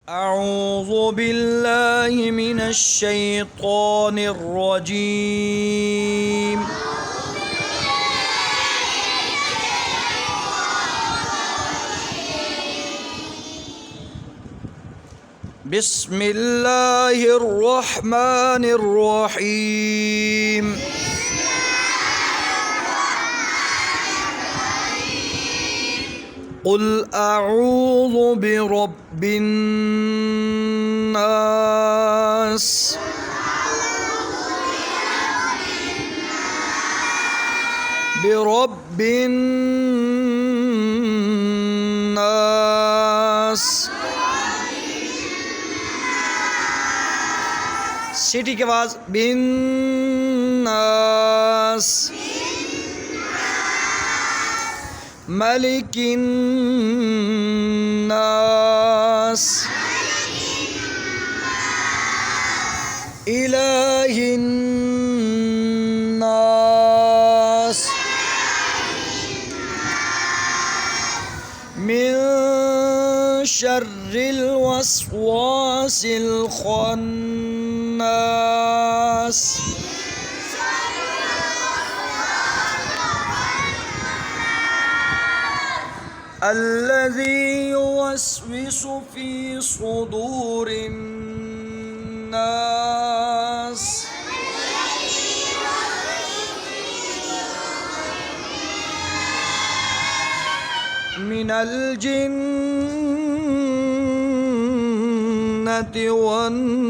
أعوذ بالله من الشيطان الرجيم. بسم الله الرحمن الرحيم. قل أعوذ برب الناس برب الناس सिटी के आवाज बिन्नास मलिकिन्नास इलाहिन्नास मिन शर्रिल वस्वासिल खन्नास الذي يوسوس في صدور الناس من الجنة والناس